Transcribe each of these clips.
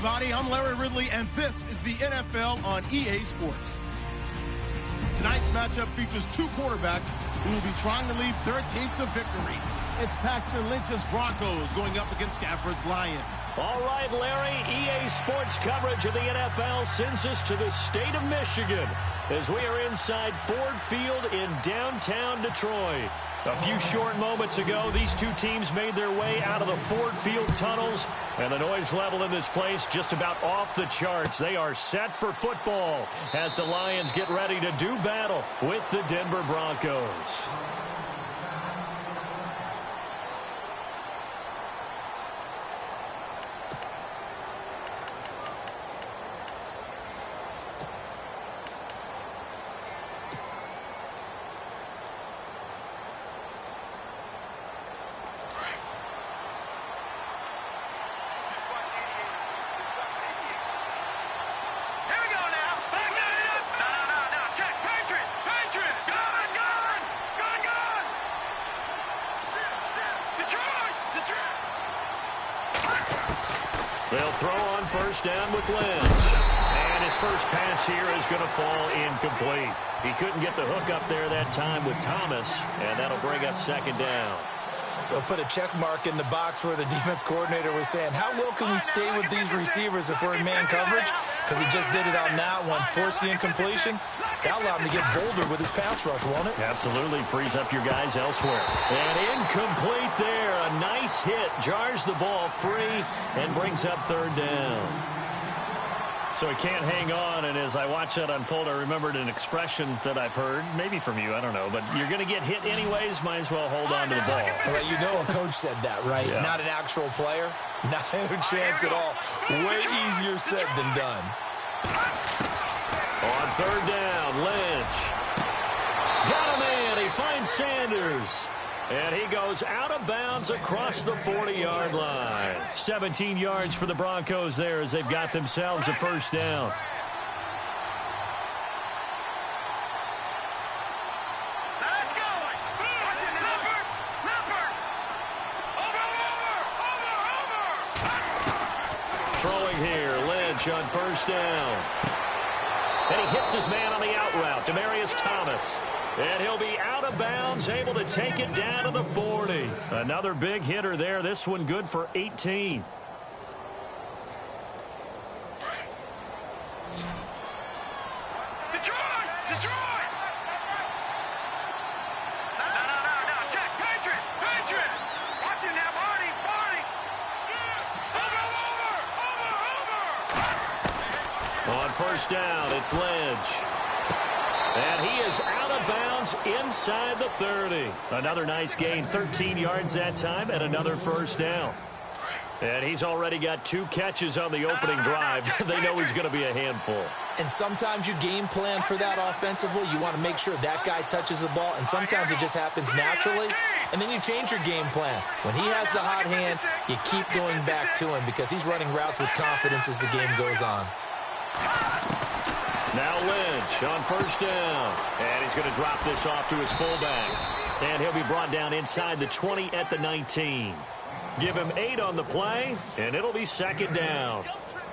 everybody. I'm Larry Ridley, and this is the NFL on EA Sports. Tonight's matchup features two quarterbacks who will be trying to lead their team to victory. It's Paxton Lynch's Broncos going up against Stafford's Lions. All right, Larry, EA Sports coverage of the NFL sends us to the state of Michigan as we are inside Ford Field in downtown Detroit. A few short moments ago, these two teams made their way out of the Ford Field tunnels, and the noise level in this place just about off the charts. They are set for football as the Lions get ready to do battle with the Denver Broncos. They'll throw on first down with Lynch. And his first pass here is going to fall incomplete. He couldn't get the hook up there that time with Thomas, and that'll bring up second down. They'll put a check mark in the box where the defense coordinator was saying, how well can we stay with these receivers if we're in man coverage? Because he just did it on that one, forced the incompletion. That allowed him to get bolder with his pass rush, won't it? Absolutely. Frees up your guys elsewhere. And incomplete there. A nice hit. Jars the ball free and brings up third down. So he can't hang on, and as I watch that unfold, I remembered an expression that I've heard, maybe from you, I don't know, but you're going to get hit anyways, might as well hold on to the ball. Well, you know a coach said that, right? Yeah. Not an actual player. Not a chance at all. Way easier said than done. On third down, Lynch. Got him in. He finds Sanders. And he goes out of bounds across the 40-yard line. 17 yards for the Broncos there as they've got themselves a first down. Throwing here, Lynch on first down. And he hits his man on the out route, Demaryius Thomas. And he'll be out of bounds, able to take it down to the 40. Another big hitter there. This one good for 18. Detroit! No, check, Patriot! Watch him now, Barney! Over! On first down, it's Lynch. And he is out of bounds inside the 30. Another nice gain, 13 yards that time, and another first down. And he's already got 2 catches on the opening drive. They know he's going to be a handful. And sometimes you game plan for that offensively. You want to make sure that guy touches the ball, and sometimes it just happens naturally. And then you change your game plan. When he has the hot hand, you keep going back to him because he's running routes with confidence as the game goes on. Now Lynch on first down. And he's going to drop this off to his fullback. And he'll be brought down inside the 20 at the 19. Give him 8 on the play, and it'll be second down.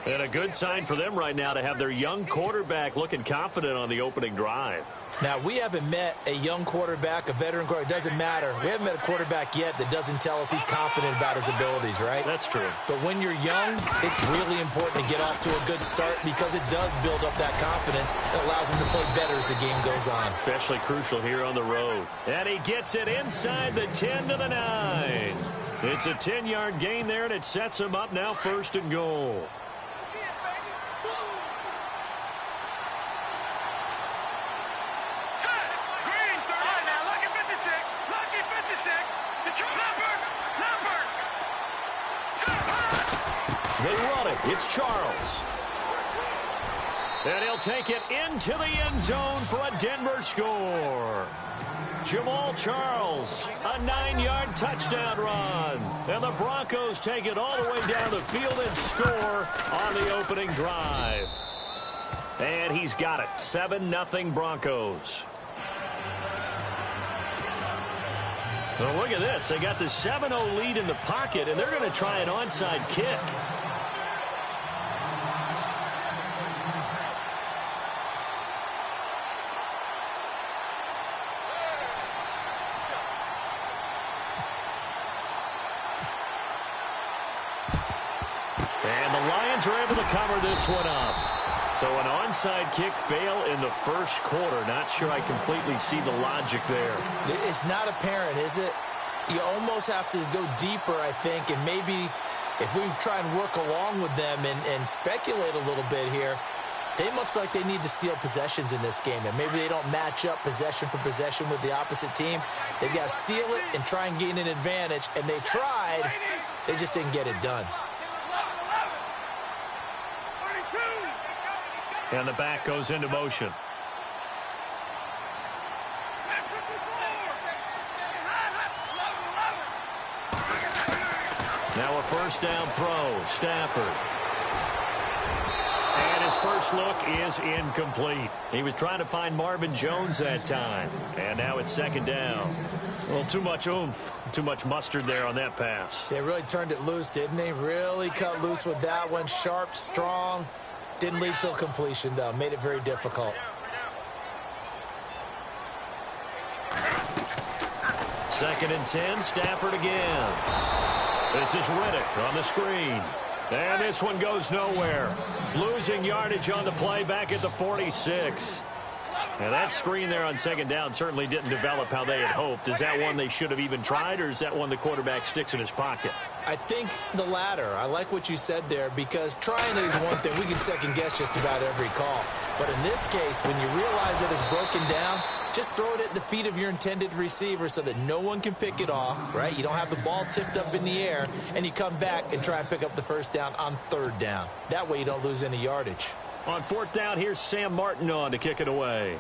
And a good sign for them right now to have their young quarterback looking confident on the opening drive. Now, we haven't met a young quarterback, a veteran quarterback. It doesn't matter. We haven't met a quarterback yet that doesn't tell us he's confident about his abilities, right? That's true. But when you're young, it's really important to get off to a good start because it does build up that confidence and allows him to play better as the game goes on. Especially crucial here on the road. And he gets it inside the 10 to the 9. It's a 10-yard gain there, and it sets him up now first and goal. They run it. It's Charles. And he'll take it into the end zone for a Denver score. Jamal Charles, a 9-yard touchdown run. And the Broncos take it all the way down the field and score on the opening drive. And he's got it. 7-0 Broncos. Well, look at this. They got the 7-0 lead in the pocket, and they're going to try an onside kick. Lions are able to cover this one up. So an onside kick fail in the first quarter. Not sure I completely see the logic there. It's not apparent, is it? You almost have to go deeper, I think, and maybe if we try and work along with them and speculate a little bit here, they must feel like they need to steal possessions in this game, and maybe they don't match up possession for possession with the opposite team. They've got to steal it and try and gain an advantage, and they tried. They just didn't get it done. And the back goes into motion. Now a first down throw. Stafford. And his first look is incomplete. He was trying to find Marvin Jones that time. And now it's second down. Well, too much oomph, too much mustard there on that pass. They really turned it loose, didn't they? Really cut loose with that one. Sharp, strong. Didn't lead to a completion, though. Made it very difficult. Second and 10, Stafford again. This is Riddick on the screen. And this one goes nowhere. Losing yardage on the play back at the 46. And that screen there on second down certainly didn't develop how they had hoped. Is that one they should have even tried, or is that one the quarterback sticks in his pocket? I think the latter. I like what you said there, because trying is one thing. We can second guess just about every call. But in this case, when you realize that it's broken down, just throw it at the feet of your intended receiver so that no one can pick it off, right? You don't have the ball tipped up in the air, and you come back and try and pick up the first down on third down. That way you don't lose any yardage. On fourth down, here's Sam Martin on to kick it away.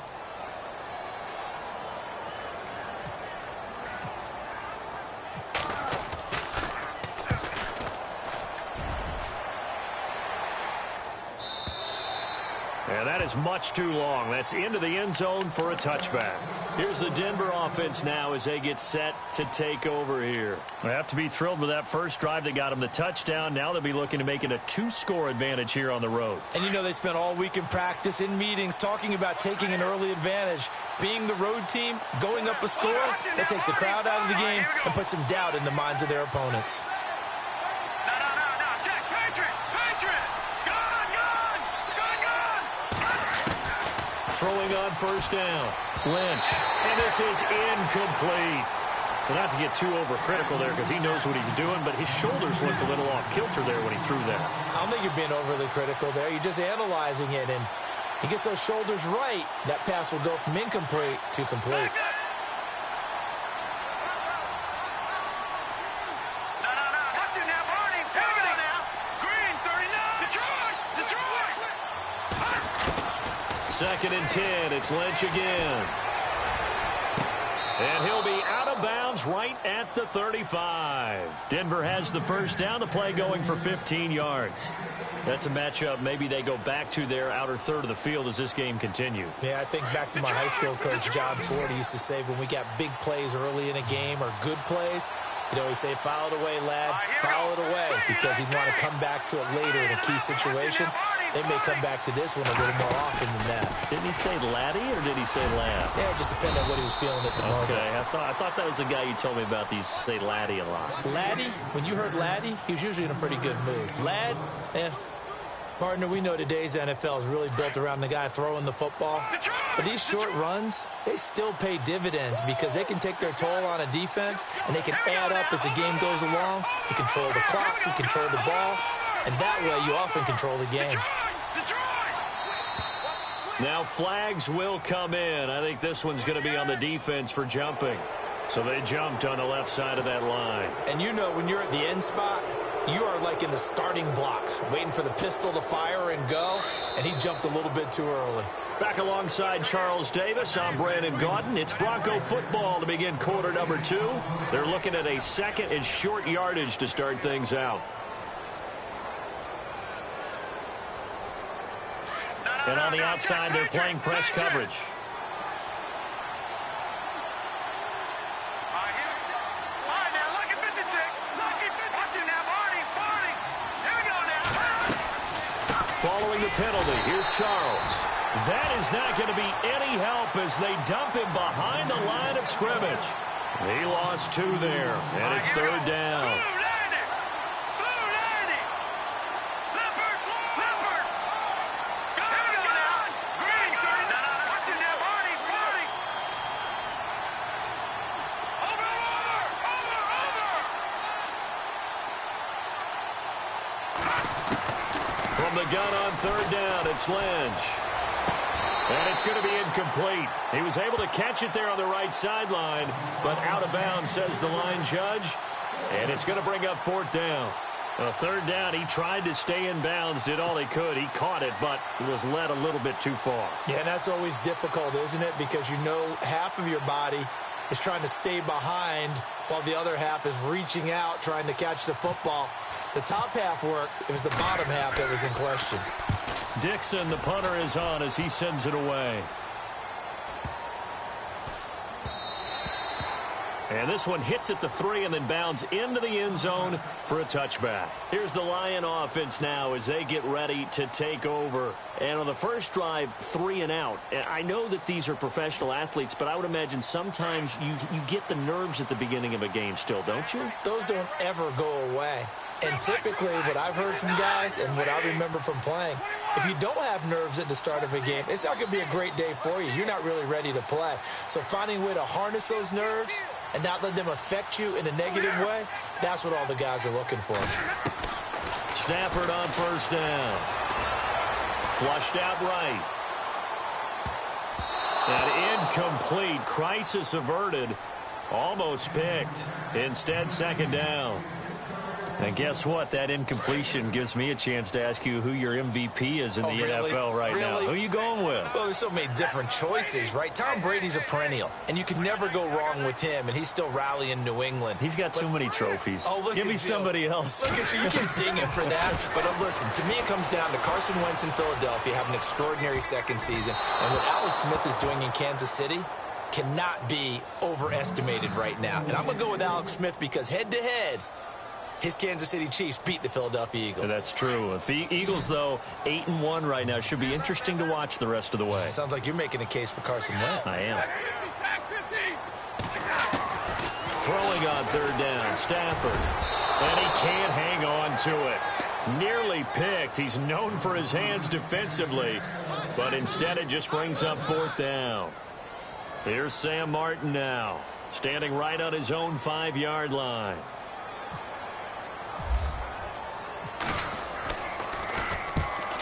And that is much too long. That's into the end zone for a touchback. Here's the Denver offense now as they get set to take over here. They have to be thrilled with that first drive. They got them the touchdown. Now they'll be looking to make it a 2-score advantage here on the road. And you know, they spent all week in practice, in meetings, talking about taking an early advantage. Being the road team, going up a score, that takes the crowd out of the game and puts some doubt in the minds of their opponents. Throwing on first down. Lynch. And this is incomplete. Well, not to get too overcritical there because he knows what he's doing, but his shoulders looked a little off kilter there when he threw that. I don't think you're being overly critical there. You're just analyzing it, and he gets those shoulders right. That pass will go from incomplete to complete. Second and 10. It's Lynch again. And he'll be out of bounds right at the 35. Denver has the first down. The play going for 15 yards. That's a matchup maybe they go back to their outer third of the field as this game continues. Yeah, I think back to my high school coach, John Ford. He used to say when we got big plays early in a game or good plays, he'd always say, foul it away, lad, foul it away, because he'd want to come back to it later in a key situation. They may come back to this one a little more often than that. Didn't he say laddie or did he say lad? Yeah, it just depended on what he was feeling at the moment. Okay, I thought that was the guy you told me about. These say laddie a lot. Laddie, when you heard laddie, he was usually in a pretty good mood. Lad, partner, we know today's NFL is really built around the guy throwing the football. But these short runs, they still pay dividends because they can take their toll on a defense and they can add up as the game goes along. You control the clock, you control the ball, and that way you often control the game. Now flags will come in. I think this one's going to be on the defense for jumping. So they jumped on the left side of that line. And you know when you're at the end spot, you are like in the starting blocks, waiting for the pistol to fire and go, and he jumped a little bit too early. Back alongside Charles Davis, I'm Brandon Gaudin. It's Bronco football to begin quarter number 2. They're looking at a second and short yardage to start things out. And on the outside, they're playing press coverage. Following the penalty, here's Charles. That is not going to be any help as they dump him behind the line of scrimmage. He lost 2 there, and it's third down. From the gun on third down, it's Lynch. And it's going to be incomplete. He was able to catch it there on the right sideline, but out of bounds, says the line judge. And it's going to bring up fourth down. Third down, he tried to stay in bounds, did all he could. He caught it, but he was led a little bit too far. Yeah, and that's always difficult, isn't it? Because you know half of your body is trying to stay behind while the other half is reaching out, trying to catch the football. The top half worked. It was the bottom half that was in question. Dixon, the punter, is on as he sends it away. And this one hits at the 3 and then bounds into the end zone for a touchback. Here's the Lion offense now as they get ready to take over. And on the first drive, 3 and out. I know that these are professional athletes, but I would imagine sometimes you get the nerves at the beginning of a game still, don't you? Those don't ever go away. And typically what I've heard from guys and what I remember from playing, if you don't have nerves at the start of a game, it's not going to be a great day for you. You're not really ready to play. So finding a way to harness those nerves and not let them affect you in a negative way, that's what all the guys are looking for. Stafford on first down. Flushed out right. And incomplete. Crisis averted. Almost picked. Instead, second down. And guess what? That incompletion gives me a chance to ask you who your MVP is in the NFL right now. Who are you going with? Well, there's so many different choices, right? Tom Brady's a perennial, and you can never go wrong with him, and he's still rallying New England. He's got too many trophies. Oh, give me somebody else. Look at you. You can sing him for that. But listen, to me it comes down to Carson Wentz in Philadelphia having an extraordinary second season, and what Alex Smith is doing in Kansas City cannot be overestimated right now. And I'm going to go with Alex Smith because head-to-head, his Kansas City Chiefs beat the Philadelphia Eagles. That's true. If the Eagles, though, 8-1 right now, should be interesting to watch the rest of the way. Sounds like you're making a case for Carson Wentz. I am. Throwing on third down, Stafford. And he can't hang on to it. Nearly picked. He's known for his hands defensively, but instead it just brings up fourth down. Here's Sam Martin now, standing right on his own 5-yard line.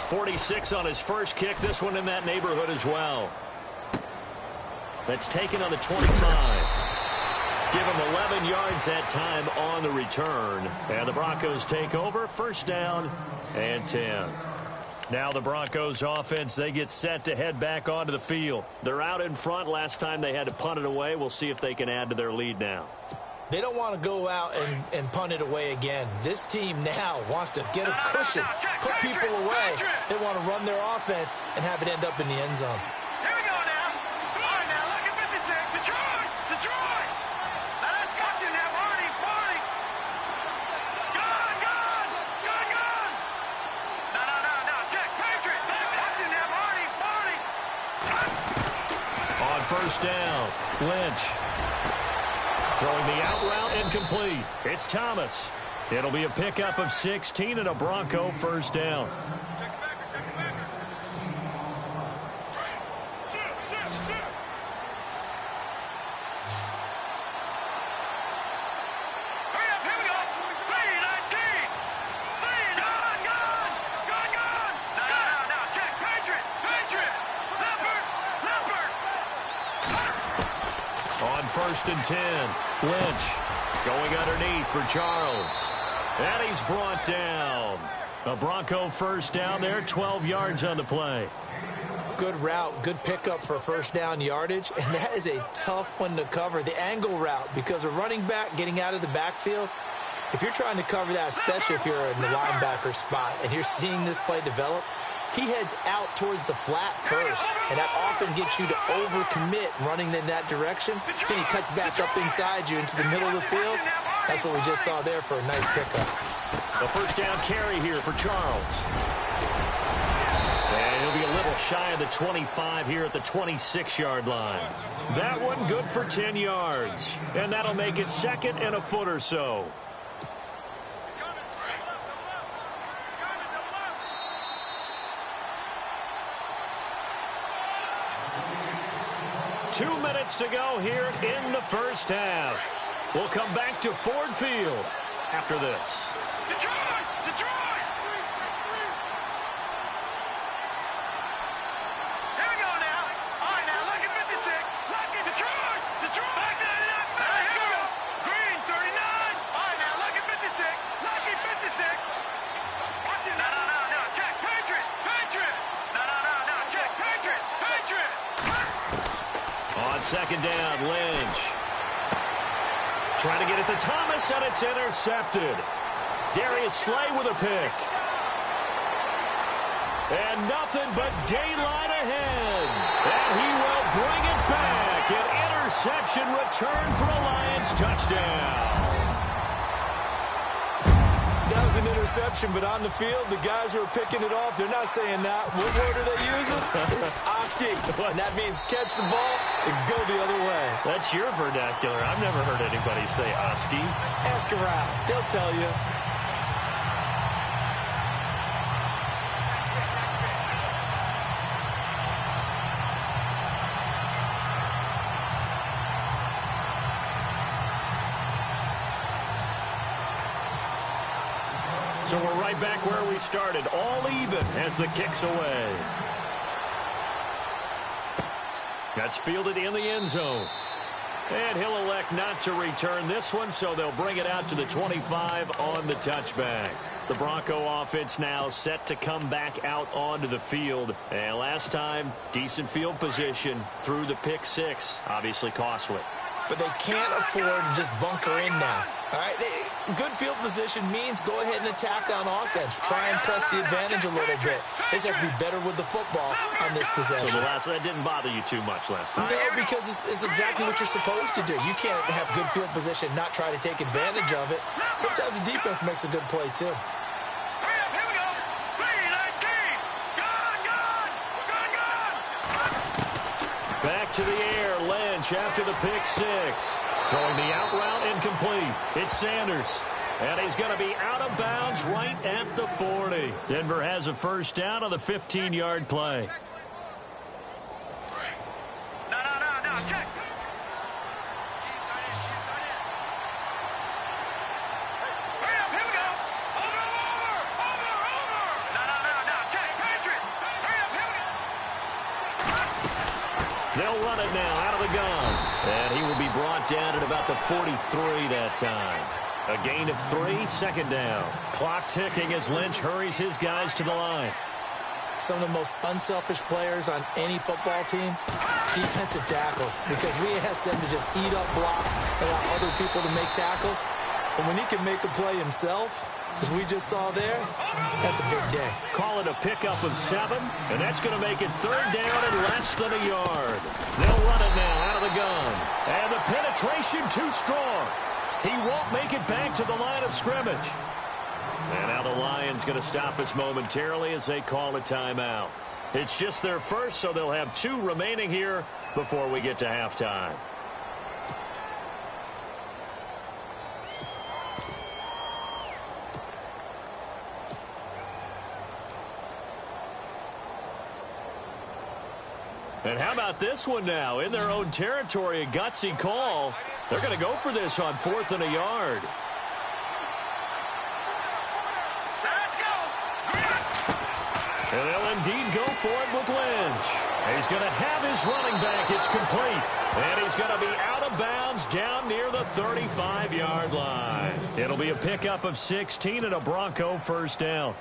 .46 on his first kick. This one in that neighborhood as well. That's taken on the 25. Give him 11 yards that time on the return. And the Broncos take over. First down and 10. Now the Broncos offense, they get set to head back onto the field. They're out in front. Last time they had to punt it away. We'll see if they can add to their lead now. They don't want to go out and punt it away again. This team now wants to get a cushion, put people away. They want to run their offense and have it end up in the end zone. Here we go now. All right, now look at 56. Detroit. Now that's got you now, Marty. Gun. No. Check. Patriot. That's you now, Marty. On first down, Lynch. Throwing the out route incomplete. It's Thomas. It'll be a pickup of 16 and a Bronco first down. Hurry up, here we go. 3-19. Gun. No. Check. Patriot. Leopard. On first and 10, Lynch going underneath for Charles. And he's brought down. A Bronco first down there, 12 yards on the play. Good route, good pickup for first down yardage, and that is a tough one to cover. The angle route, because a running back getting out of the backfield, if you're trying to cover that, especially if you're in the linebacker spot and you're seeing this play develop, he heads out towards the flat first, and that often gets you to overcommit running in that direction. Then he cuts back up inside you into the middle of the field. That's what we just saw there for a nice pickup. The first down carry here for Charles. And he'll be a little shy of the 25 here at the 26-yard line. That one good for 10 yards. And that'll make it second and a foot or so. Two minutes to go here in the first half. We'll come back to Ford Field after this. Detroit. second down, Lynch. Trying to get it to Thomas, and it's intercepted. Darius Slay with a pick. And nothing but daylight ahead. And he will bring it back. An interception return for a Lions touchdown. That was an interception, but on the field, the guys who are picking it off, they're not saying that. What word are they using? It's Oski. And that means catch the ball and go the other way. That's your vernacular. I've never heard anybody say Oski. Ask around. They'll tell you. So we're right back where we started, all even as the kick's away. That's fielded in the end zone. And he'll elect not to return this one, so they'll bring it out to the 25 on the touchback. The Bronco offense now set to come back out onto the field. And last time, decent field position through the pick six. Obviously costly. But they can't afford to just bunker in now. All right, good field position means go ahead and attack on offense. Try and press the advantage a little bit. They just have to be better with the football on this possession. So that didn't bother you too much last time? No, because it's exactly what you're supposed to do. You can't have good field position, not try to take advantage of it. Sometimes the defense makes a good play, too. Back to the air, Lynch after the pick six. Throwing the out route incomplete. It's Sanders. And he's going to be out of bounds right at the 40. Denver has a first down on the 15-yard play. No, check. Hurry up, here we go. Over. No, check, Patriot. Hurry up, here we go. They'll run it now out of the gun. And he will be brought down at about the 43 that time. A gain of 3, second down. Clock ticking as Lynch hurries his guys to the line. Some of the most unselfish players on any football team, defensive tackles, because we ask them to just eat up blocks and allow other people to make tackles. And when he can make a play himself, as we just saw there, that's a big day. Call it a pickup of 7, and that's going to make it third down and less than a yard. They'll run it now out of the gun. And the penetration too strong. He won't make it back to the line of scrimmage. And now the Lions going to stop us momentarily as they call a timeout. It's just their first, so they'll have 2 remaining here before we get to halftime. And how about this one now? In their own territory, a gutsy call. They're going to go for this on 4th and a yard. Let's go. And they'll indeed go for it with Lynch. He's going to have his running back. It's complete. And he's going to be out of bounds down near the 35-yard line. It'll be a pickup of 16 and a Bronco first down.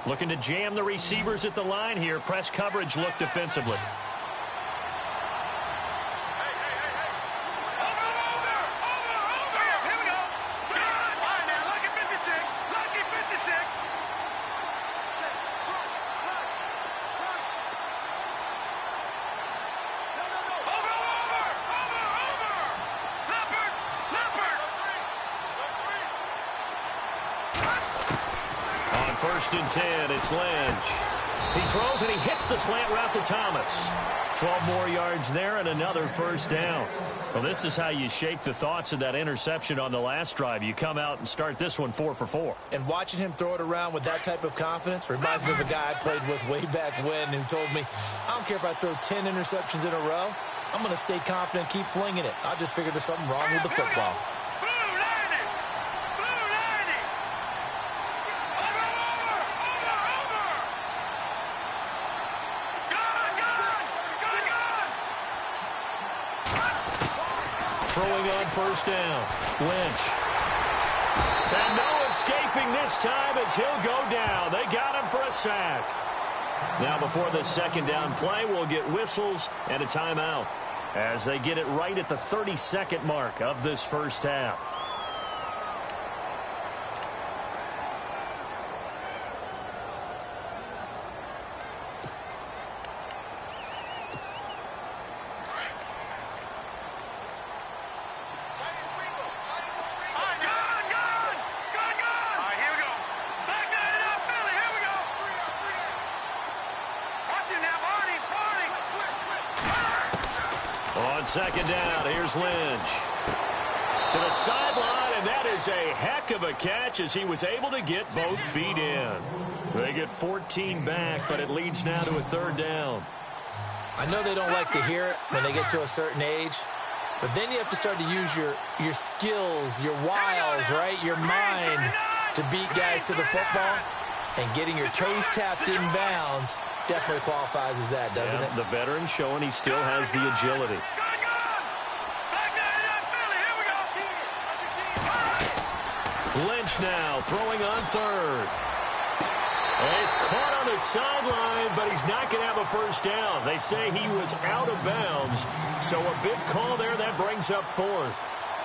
Looking to jam the receivers at the line here. Press coverage look defensively. First and 10, it's Lynch. He throws and he hits the slant route to Thomas. 12 more yards there and another first down. Well, this is how you shake the thoughts of that interception on the last drive. You come out and start this one 4 for 4. And watching him throw it around with that type of confidence reminds me of a guy I played with way back when who told me, I don't care if I throw 10 interceptions in a row. I'm going to stay confident, keep flinging it. I just figured there's something wrong with the football. Throwing on first down, Lynch. And no escaping this time as he'll go down. They got him for a sack. Now before the second down play, we'll get whistles and a timeout as they get it right at the 30-second mark of this first half. On second down, here's Lynch. To the sideline, and that is a heck of a catch as he was able to get both feet in. They get 14 back, but it leads now to a third down. I know they don't like to hear it when they get to a certain age, but then you have to start to use your skills, your wiles, right, your mind to beat guys to the football. And getting your toes tapped in bounds definitely qualifies as that, doesn't it? The veteran showing he still has the agility. Lynch now throwing on third. And he's caught on the sideline, but he's not going to have a first down. They say he was out of bounds, so a big call there that brings up fourth.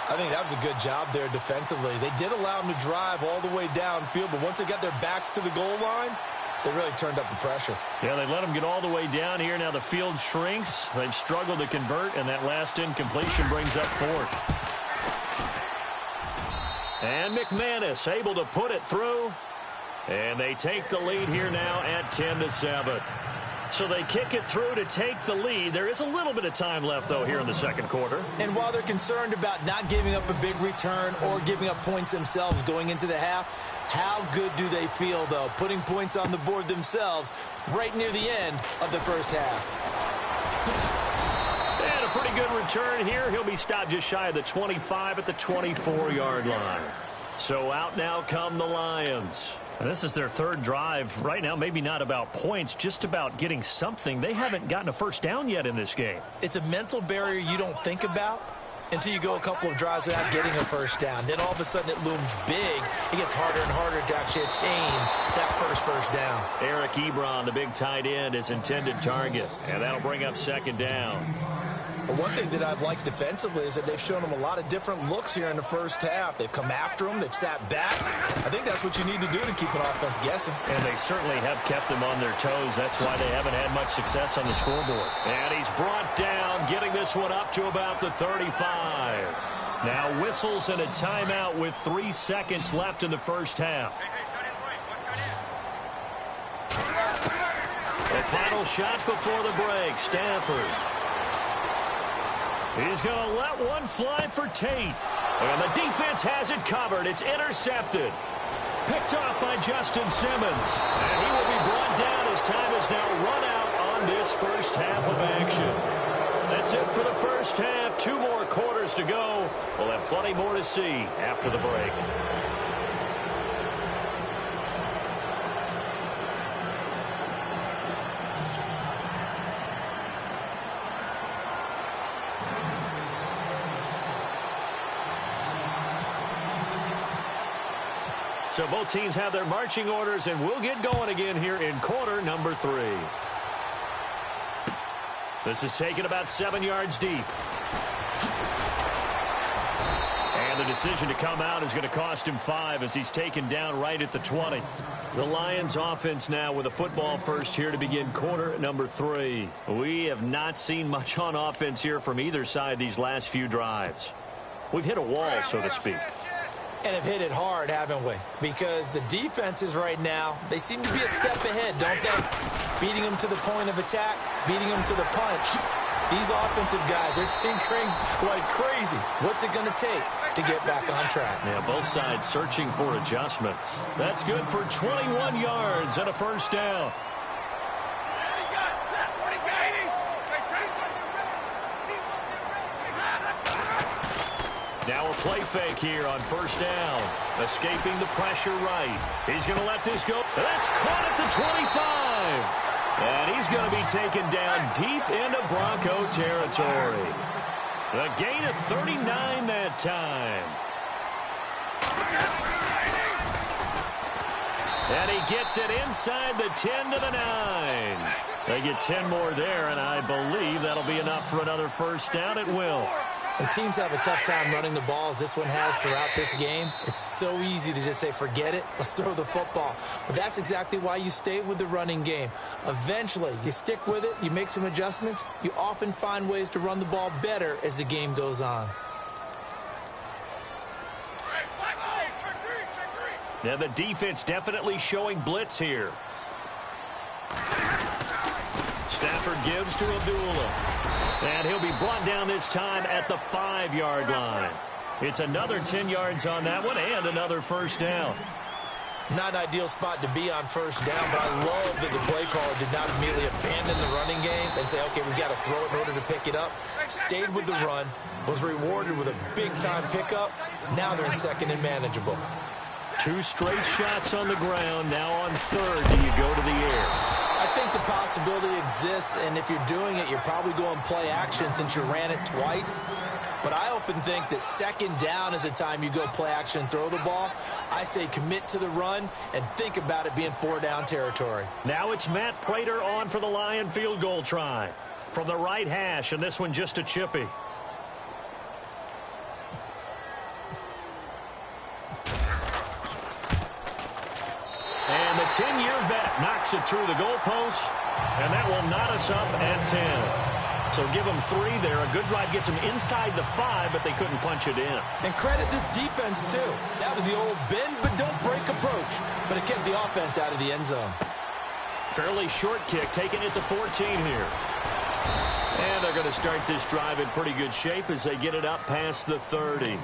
I think that was a good job there defensively. They did allow him to drive all the way downfield, but once they got their backs to the goal line, they really turned up the pressure. Yeah, they let him get all the way down here. Now the field shrinks. They've struggled to convert, and that last incompletion brings up fourth. And McManus able to put it through. And they take the lead here now at 10-7. So they kick it through to take the lead. There is a little bit of time left, though, here in the second quarter. And while they're concerned about not giving up a big return or giving up points themselves going into the half, how good do they feel, though, putting points on the board themselves right near the end of the first half? And a pretty good return here. He'll be stopped just shy of the 25 at the 24-yard line. So out now come the Lions. And this is their third drive right now, maybe not about points, just about getting something. They haven't gotten a first down yet in this game. It's a mental barrier you don't think about until you go a couple of drives without getting a first down. Then all of a sudden it looms big. It gets harder and harder to actually attain that first down. Eric Ebron, the big tight end, is intended target, and that'll bring up second down. But one thing that I've liked defensively is that they've shown them a lot of different looks here in the first half. They've come after them. They've sat back. I think that's what you need to do to keep an offense guessing. And they certainly have kept them on their toes. That's why they haven't had much success on the scoreboard. And he's brought down, getting this one up to about the 35. Now whistles and a timeout with 3 seconds left in the first half. The final shot before the break, Stafford. He's going to let one fly for Tate. And the defense has it covered. It's intercepted. Picked off by Justin Simmons. And he will be brought down as time has now run out on this first half of action. That's it for the first half. 2 more quarters to go. We'll have plenty more to see after the break. So both teams have their marching orders, and we'll get going again here in quarter number 3. This is taken about 7 yards deep. And the decision to come out is going to cost him 5 as he's taken down right at the 20. The Lions offense now with a football first here to begin quarter number 3. We have not seen much on offense here from either side these last few drives. We've hit a wall, so to speak. And have hit it hard, haven't we? Because the defenses right now, they seem to be a step ahead, don't they? Beating them to the point of attack, beating them to the punch. These offensive guys are tinkering like crazy. What's it going to take to get back on track? Yeah, both sides searching for adjustments. That's good for 21 yards and a first down. Now a play fake here on first down. Escaping the pressure right. He's going to let this go. That's caught at the 25. And he's going to be taken down deep into Bronco territory. A gain of 39 that time. And he gets it inside the 10 to the 9. They get 10 more there, and I believe that'll be enough for another first down. It will. When teams have a tough time running the ball, as this one has throughout this game, it's so easy to just say, forget it, let's throw the football. But that's exactly why you stay with the running game. Eventually, you stick with it, you make some adjustments, you often find ways to run the ball better as the game goes on. Now the defense definitely showing blitz here. Stafford gives to Abdullah. And he'll be brought down this time at the 5-yard line. It's another 10 yards on that one and another first down. Not an ideal spot to be on first down, but I love that the play caller did not immediately abandon the running game and say, okay, we've got to throw it in order to pick it up. Stayed with the run, was rewarded with a big-time pickup. Now they're in second and manageable. 2 straight shots on the ground. Now on third, do you go to the air? I think the possibility exists, and if you're doing it, you're probably going play action since you ran it twice. But I often think that second down is a time you go play action and throw the ball. I say commit to the run and think about it being 4-down territory. Now it's Matt Prater on for the Lion field goal try. From the right hash, and this one just a chippy. And the 10-year vet knocks it through the goalpost, and that will knot us up at 10. So give them 3 there. A good drive gets them inside the 5, but they couldn't punch it in. And credit this defense, too. That was the old bend but don't break approach, but it kept the offense out of the end zone. Fairly short kick, taking it to 14 here. And they're going to start this drive in pretty good shape as they get it up past the 30.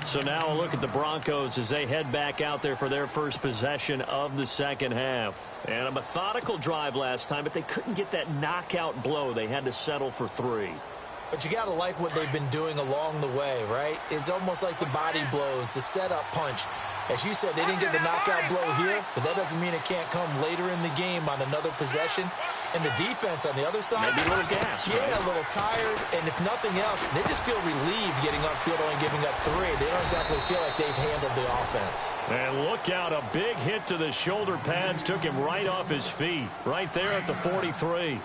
So now a look at the Broncos as they head back out there for their first possession of the second half. And a methodical drive last time, but they couldn't get that knockout blow. They had to settle for 3. But you got to like what they've been doing along the way, right? It's almost like the body blows, the setup punch. As you said, they didn't get the knockout blow here, but that doesn't mean it can't come later in the game on another possession. And the defense on the other side, maybe a little gas. Yeah, right? A little tired. And if nothing else, they just feel relieved getting upfield, only giving up 3. They don't exactly feel like they've handled the offense. And look out, a big hit to the shoulder pads took him right off his feet, right there at the 43.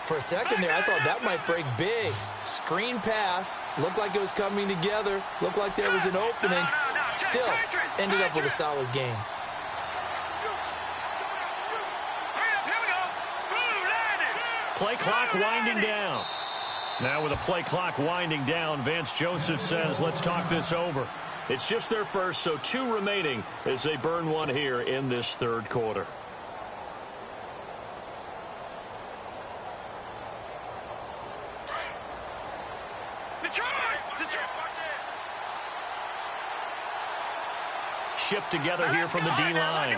For a second there, I thought that might break big. Screen pass, looked like it was coming together, looked like there was an opening. Still, ended up with a solid game. Play clock winding down. Now with a play clock winding down, Vance Joseph says, let's talk this over. It's just their first, so 2 remaining as they burn 1 here in this third quarter. Shift together here from the D-line.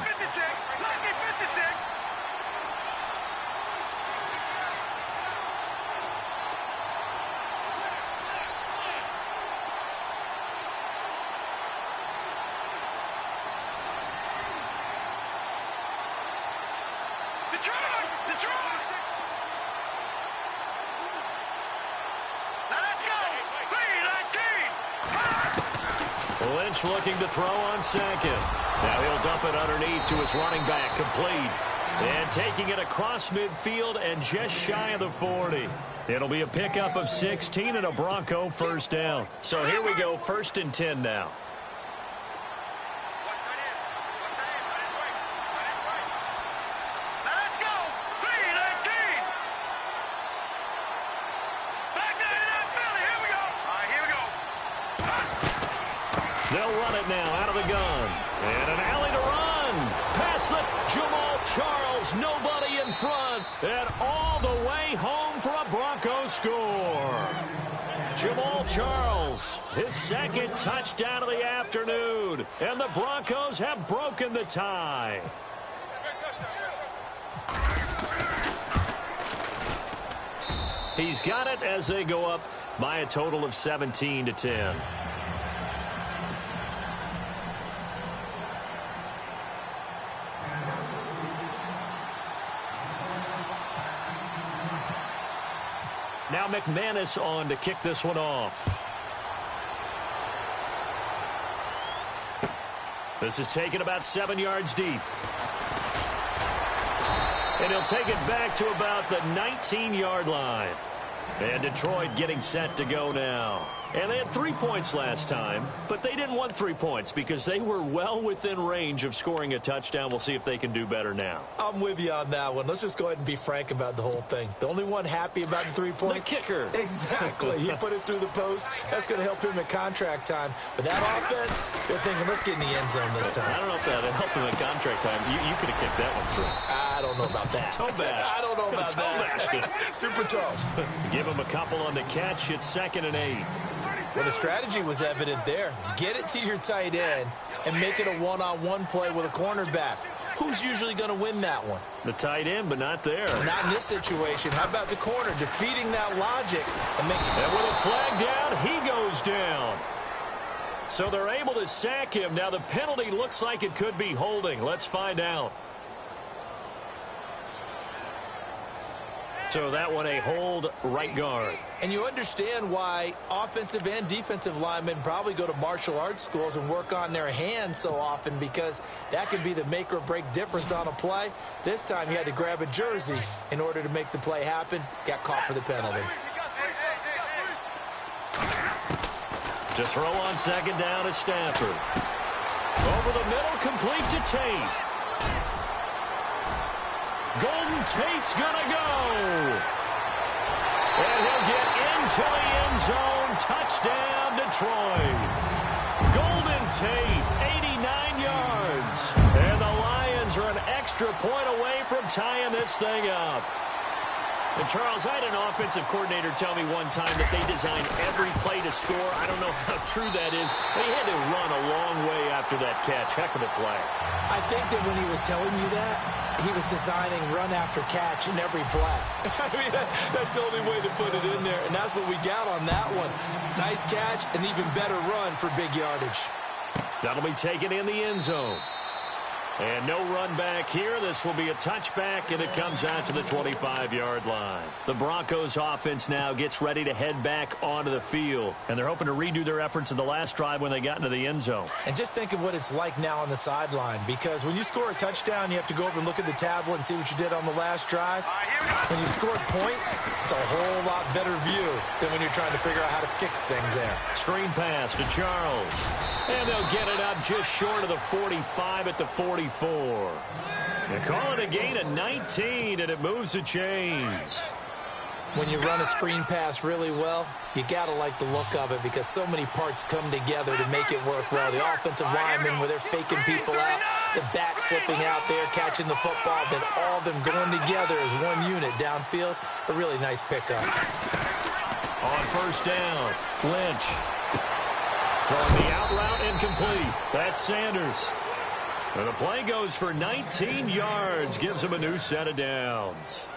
Lynch looking to throw on second. Now he'll dump it underneath to his running back, complete. And taking it across midfield and just shy of the 40. It'll be a pickup of 16 and a Bronco first down. So here we go, 1st and 10 now. They'll run it now out of the gun. And an alley to run. Pass the Jamal Charles. Nobody in front. And all the way home for a Broncos score. Jamal Charles, his 2nd touchdown of the afternoon. And the Broncos have broken the tie. He's got it as they go up by a total of 17-10. Now McManus on to kick this one off. This is taken about 7 yards deep. And he'll take it back to about the 19-yard line. And Detroit getting set to go now. And they had 3 points last time, but they didn't want 3 points because they were well within range of scoring a touchdown. We'll see if they can do better now. I'm with you on that one. Let's just go ahead and be frank about the whole thing. The only one happy about the 3-point? The kicker. Exactly. He put it through the post. That's going to help him at contract time. But that offense, they're thinking, let's get in the end zone this time. I don't know if that helped him at contract time. You could have kicked that one through. I don't know about that. Toe bash. I don't know about that. Super tough. Give him a couple on the catch. It's 2nd and 8. Well, the strategy was evident there. Get it to your tight end and make it a one-on-one play with a cornerback. Who's usually going to win that one? The tight end, but not there. Not in this situation. How about the corner defeating that logic? And with a flag down, he goes down. So they're able to sack him. Now the penalty looks like it could be holding. Let's find out. So that one a hold, right guard. And you understand why offensive and defensive linemen probably go to martial arts schools and work on their hands so often, because that could be the make or break difference on a play. This time he had to grab a jersey in order to make the play happen. Got caught for the penalty. To throw on 2nd down is Stafford. Over the middle, complete to Tate. Golden Tate's gonna go. And he'll get into the end zone. Touchdown, Detroit. Golden Tate, 89 yards. And the Lions are an extra point away from tying this thing up. And, Charles, I had an offensive coordinator tell me one time that they designed every play to score. I don't know how true that is. They had to run a long way after that catch. Heck of a play. I think that when he was telling you that, he was designing run after catch in every play. I mean, that's the only way to put it in there, and that's what we got on that one. Nice catch, and even better run for big yardage. That'll be taken in the end zone. And no run back here. This will be a touchback, and it comes out to the 25-yard line. The Broncos offense now gets ready to head back onto the field. And they're hoping to redo their efforts in the last drive when they got into the end zone. And just think of what it's like now on the sideline, because when you score a touchdown, you have to go over and look at the tablet and see what you did on the last drive. When you scored points, it's a whole lot better view than when you're trying to figure out how to fix things there. Screen pass to Charles. And they'll get it up just short of the 45 at the 44. They call it a gain of 19, and it moves the chains. When you run a screen pass really well, you got to like the look of it, because so many parts come together to make it work well. The offensive linemen, where they're faking people out, the back slipping out there, catching the football, then all of them going together as one unit downfield. A really nice pickup. On 1st down, Lynch. Throwing the out route incomplete. That's Sanders. And the play goes for 19 yards. Gives him a new set of downs.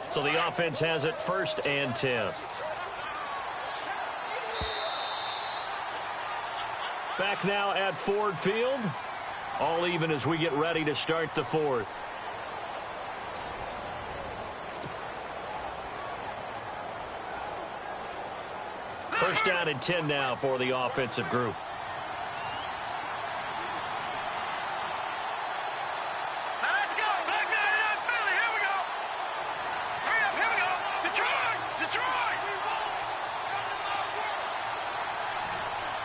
So the offense has it 1st and 10. Back now at Ford Field. All even as we get ready to start the 4th. First down and 10 now for the offensive group. Now let's go. Back down, Philly. Here we go. Hurry up. Here we go. Detroit. Detroit.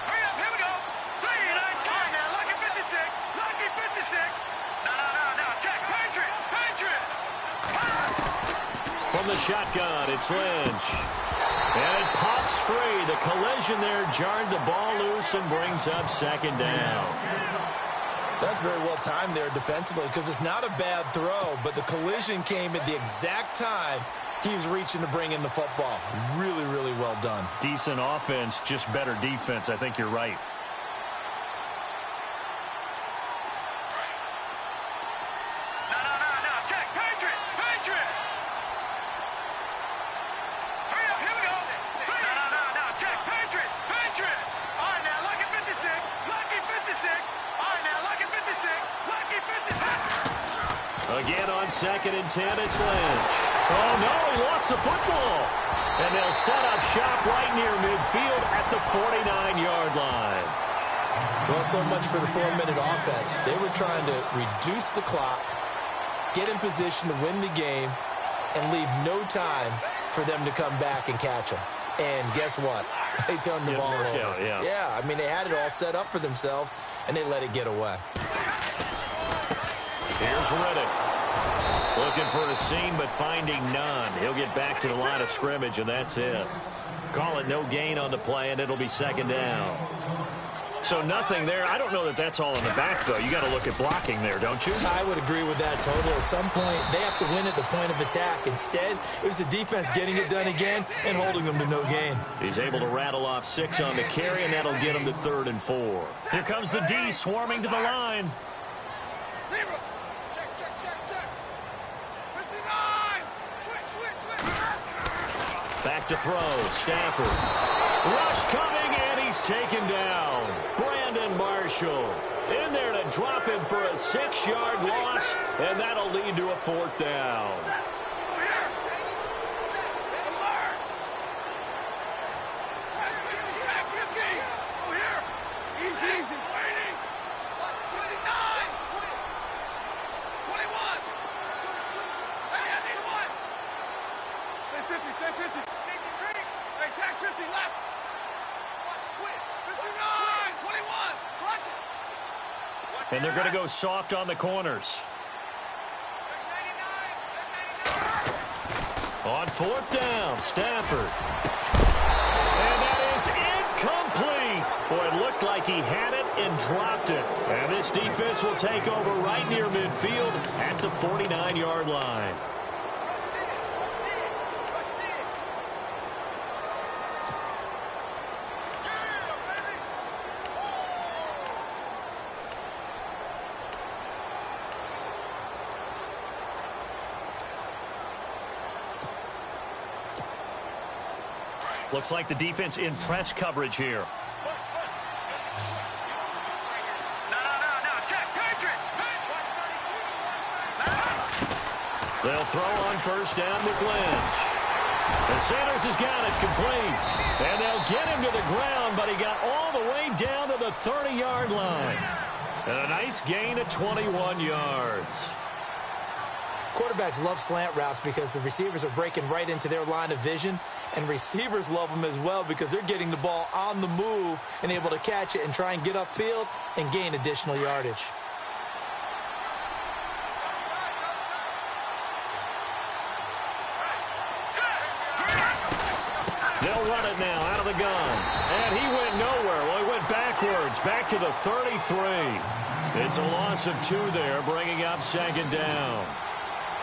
Hurry up. Here we go. 3, 9, 10. Now, lucky 56. Lucky 56. No. Check. Patriot. Patriot. From the shotgun, it's Lynch. And it pops free. The collision there jarred the ball loose and brings up 2nd down. That's very well timed there defensively, because it's not a bad throw, but the collision came at the exact time he was reaching to bring in the football. Really, really well done. Decent offense, just better defense. I think you're right. No. Check. Patriot. Patriot. Hurry up. Here we go. No. Check. Patriot. Patriot. All right, now, lucky 56. Lucky 56. All right, now, lucky 56. Lucky 56. Again on 2nd and 10, it's Lynch. Oh, no, he lost the football. And they'll set up shop right near midfield at the 49-yard line. Well, so much for the 4-minute offense. They were trying to reduce the clock get in position to win the game, and leave no time for them to come back and catch them. And guess what? They turned the ball over. Yeah, I mean, they had it all set up for themselves, and they let it get away. Here's Reddick. Looking for a seam, but finding none. He'll get back to the line of scrimmage, and that's it. Call it no gain on the play, and it'll be second down. So nothing there. I don't know that that's all in the back, though. You got to look at blocking there, don't you? I would agree with that totally. At some point, they have to win at the point of attack. Instead, it was the defense getting it done again and holding them to no gain. He's able to rattle off 6 on the carry, and that'll get him to 3rd and 4. Here comes the D swarming to the line. Back to throw. Stafford. Rush coming, and he's taken down. Brandon Marshall in there to drop him for a 6-yard loss, and that'll lead to a 4th down. And they're going to go soft on the corners. On 4th down, Stafford. And that is incomplete. Boy, it looked like he had it and dropped it. And this defense will take over right near midfield at the 49-yard line. Looks like the defense in press coverage here. They'll throw on 1st down with Lynch. And Sanders has got it complete. And they'll get him to the ground, but he got all the way down to the 30-yard line. And a nice gain of 21 yards. Quarterbacks love slant routes because the receivers are breaking right into their line of vision, and receivers love them as well because they're getting the ball on the move and able to catch it and try and get upfield and gain additional yardage. They'll run it now out of the gun. And he went nowhere. Well, he went backwards, back to the 33. It's a loss of 2 there, bringing up 2nd down.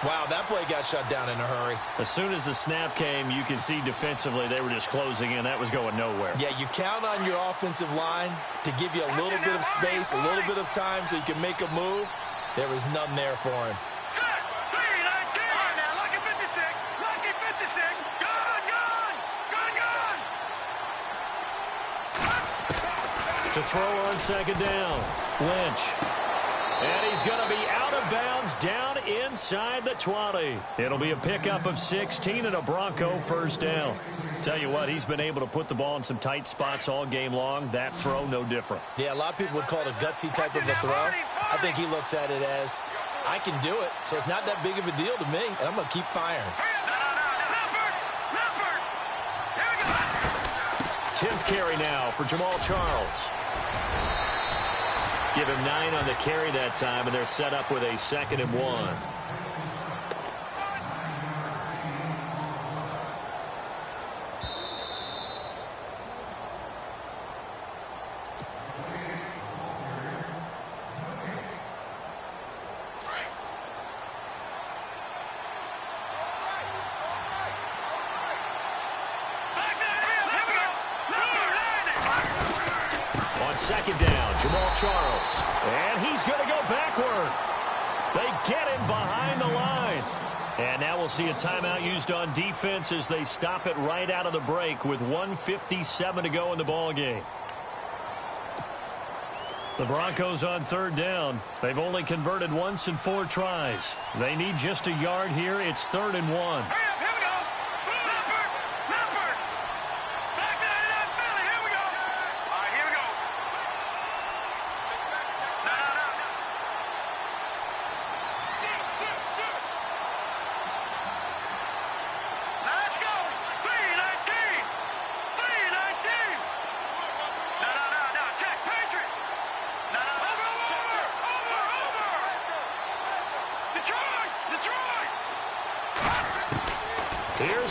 Wow, that play got shut down in a hurry. As soon as the snap came, you could see defensively they were just closing in. That was going nowhere. Yeah, you count on your offensive line to give you a little bit of space, a little bit of time so you can make a move. There was none there for him. To throw on 2nd down, Lynch. And he's going to be out of bounds down inside the 20. It'll be a pickup of 16 and a Bronco 1st down. Tell you what, he's been able to put the ball in some tight spots all game long. That throw, no different. Yeah, a lot of people would call it a gutsy type of a throw. I think he looks at it as, I can do it, so it's not that big of a deal to me, and I'm going to keep firing. 10th carry now for Jamal Charles. Give him 9 on the carry that time, and they're set up with a 2nd and 1. On 2nd down, Jamal Charles. And he's going to go backward. They get him behind the line. And now we'll see a timeout used on defense as they stop it right out of the break with 1:57 to go in the ballgame. The Broncos on 3rd down. They've only converted once in 4 tries. They need just a yard here. It's 3rd and 1.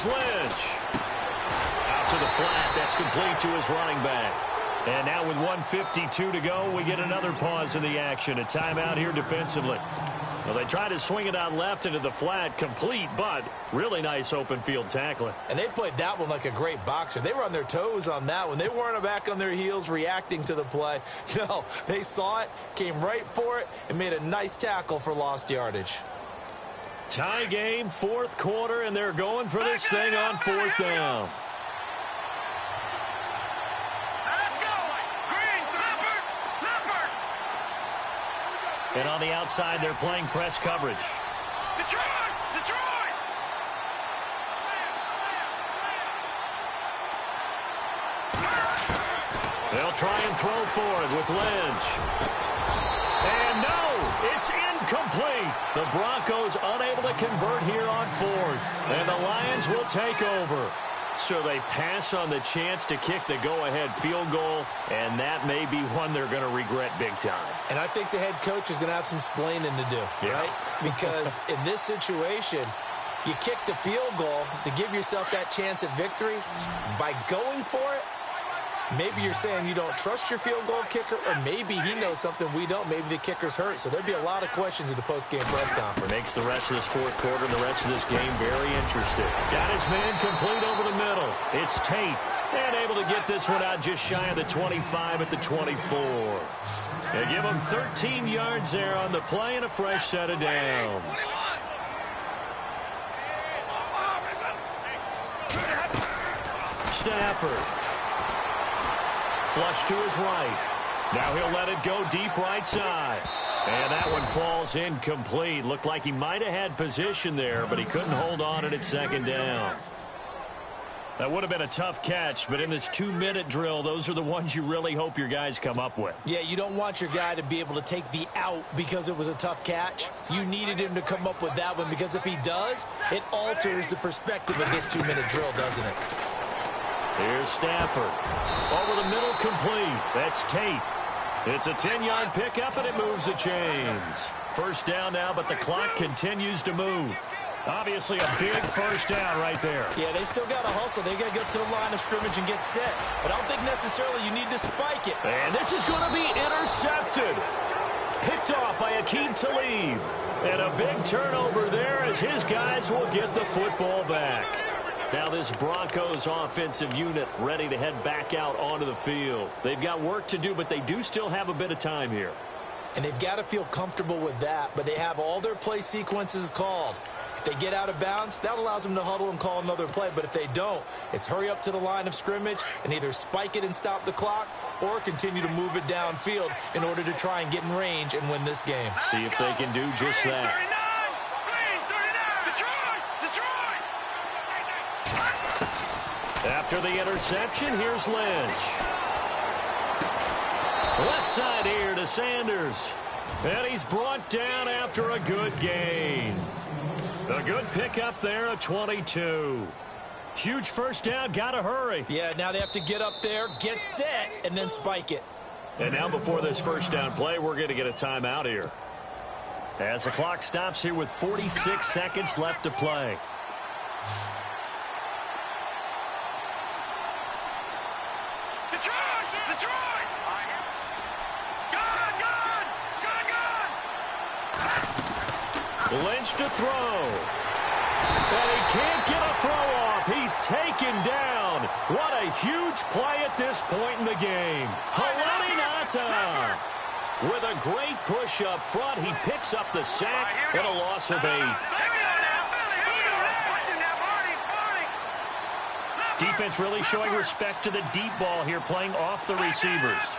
Here's Lynch. Out to the flat. That's complete to his running back. And now with 1:52 to go, we get another pause in the action. A timeout here defensively. Well, they try to swing it out left into the flat, complete, but really nice open field tackling. And they played that one like a great boxer. They were on their toes on that one. They weren't back on their heels reacting to the play. No, they saw it, came right for it, and made a nice tackle for lost yardage. Tie game, fourth quarter, and they're going for this thing on fourth down. And on the outside, they're playing press coverage. Detroit! Detroit! They'll try and throw for it with Lynch. And no, it's incomplete. The Broncos unable to convert here on fourth. And the Lions will take over. So they pass on the chance to kick the go-ahead field goal, and that may be one they're going to regret big time. And I think the head coach is going to have some splaining to do, right? Because in this situation, you kick the field goal to give yourself that chance at victory. By going for it, maybe you're saying you don't trust your field goal kicker, or maybe he knows something we don't. Maybe the kicker's hurt. So there'll be a lot of questions in the post-game press conference. Makes the rest of this fourth quarter and the rest of this game very interesting. Got his man complete over the middle. It's Tate. And able to get this one out just shy of the 25 at the 24. They give him 13 yards there on the play and a fresh set of downs. Stafford. Flush to his right. Now he'll let it go deep right side. And that one falls incomplete. Looked like he might have had position there, but he couldn't hold on at second down. That would have been a tough catch, but in this 2-minute drill, those are the ones you really hope your guys come up with. Yeah, you don't want your guy to be able to take the out because it was a tough catch. You needed him to come up with that one, because if he does, it alters the perspective of this 2-minute drill, doesn't it? Here's Stafford. Over the middle, complete. That's Tate. It's a 10-yard pickup, and it moves the chains. First down now, but the clock continues to move. Obviously a big first down right there. Yeah, they still got to hustle. They got to get to the line of scrimmage and get set. But I don't think necessarily you need to spike it. And this is going to be intercepted. Picked off by Akeem Talib. And a big turnover there as his guys will get the football back. Now this Broncos offensive unit ready to head back out onto the field. They've got work to do, but they do still have a bit of time here. And they've got to feel comfortable with that, but they have all their play sequences called. If they get out of bounds, that allows them to huddle and call another play. But if they don't, it's hurry up to the line of scrimmage and either spike it and stop the clock or continue to move it downfield in order to try and get in range and win this game. See if they can do just that. After the interception, here's Lynch. Left side here to Sanders. And he's brought down after a good gain. A good pickup there at 22. Huge first down, gotta hurry. Yeah, now they have to get up there, get set, and then spike it. And now before this first down play, we're going to get a timeout here. As the clock stops here with 46 seconds left to play. Lynch to throw. And he can't get a throw off. He's taken down. What a huge play at this point in the game. Halani Nata. With a great push up front, he picks up the sack and a loss of 8. Defense really showing respect to the deep ball here, playing off the receivers.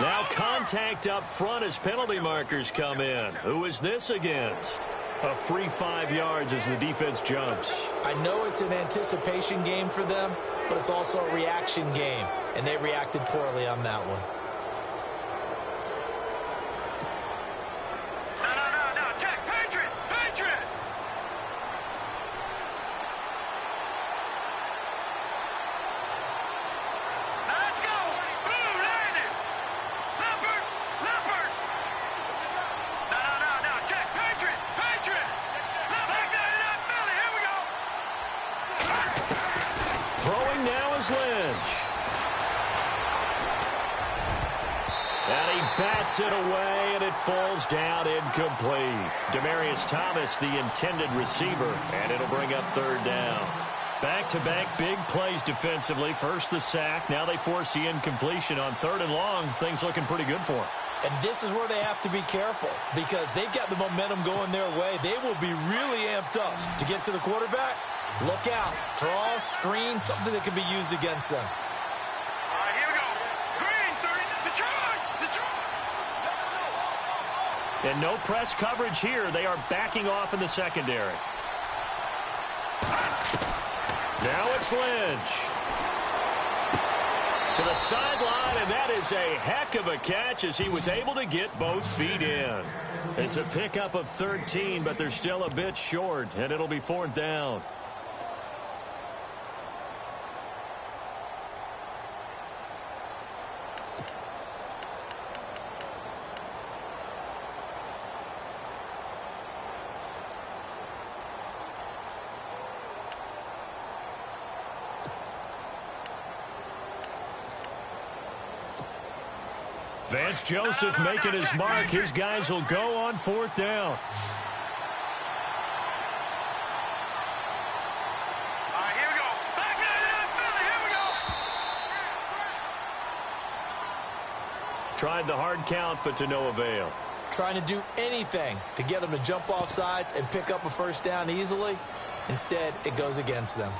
Now contact up front as penalty markers come in. Who is this against? A free 5 yards as the defense jumps. I know it's an anticipation game for them, but it's also a reaction game, and they reacted poorly on that one. No, check, Patriot! Let's go! Boom, landed! Leopard! No, check, Patriot! Back that it up, Philly, here we go! is Lynch. And he bats it away, and it falls down incomplete. Demaryius Thomas, the intended receiver, and it'll bring up third down. Back-to-back big plays defensively. First the sack. Now they force the incompletion on third and long. Things looking pretty good for them. And this is where they have to be careful because they've got the momentum going their way. They will be really amped up to get to the quarterback. Look out. Draw, screen, something that can be used against them. All right, here we go. Green, 30, Detroit. And no press coverage here. They are backing off in the secondary. Now it's Lynch. To the sideline, and that is a heck of a catch as he was able to get both feet in. It's a pickup of 13, but they're still a bit short, and it'll be fourth down. Vance Joseph making his mark. His guys will go on fourth down. All right, here we go. Back in Philly, here we go. Tried the hard count, but to no avail. Trying to do anything to get them to jump off sides and pick up a first down easily. Instead, it goes against them.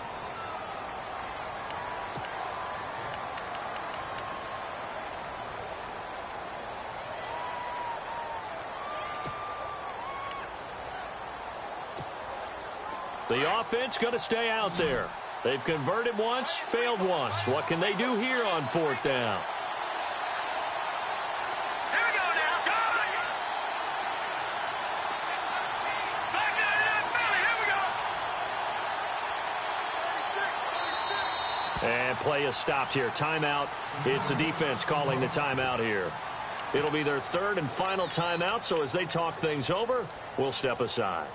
The offense going to stay out there. They've converted once, failed once. What can they do here on fourth down? Here we go now. Go! Back in Philly, here we go. And play is stopped here. Timeout. It's the defense calling the timeout here. It'll be their third and final timeout, so as they talk things over, we'll step aside.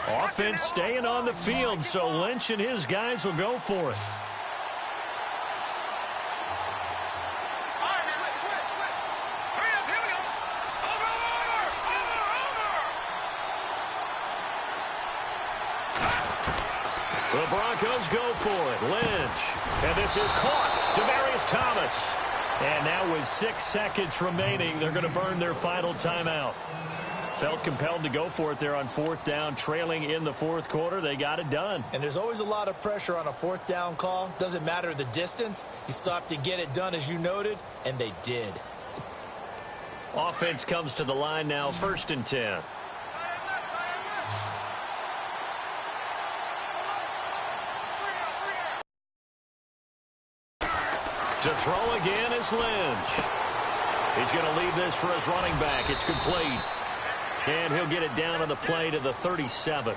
Offense staying on the field, so Lynch and his guys will go for it. All right, switch. Hurry up, here we go. Over. The Broncos go for it. Lynch. And this is caught. Demaryius Thomas. And now with 6 seconds remaining, they're going to burn their final timeout. Felt compelled to go for it there on fourth down, trailing in the fourth quarter. They got it done. And there's always a lot of pressure on a fourth down call. Doesn't matter the distance. You still have to get it done, as you noted, and they did. Offense comes to the line now, 1st and 10. To throw again is Lynch. He's going to leave this for his running back. It's complete. And he'll get it down on the play to the 37.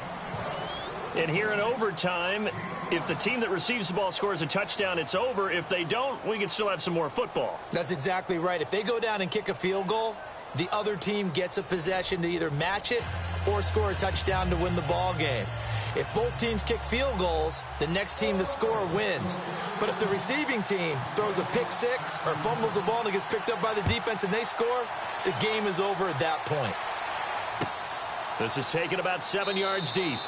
And here in overtime, if the team that receives the ball scores a touchdown, it's over. If they don't, we can still have some more football. That's exactly right. If they go down and kick a field goal, the other team gets a possession to either match it or score a touchdown to win the ball game. If both teams kick field goals, the next team to score wins. But if the receiving team throws a pick six or fumbles the ball and it gets picked up by the defense and they score, the game is over at that point. This is taken about 7 yards deep.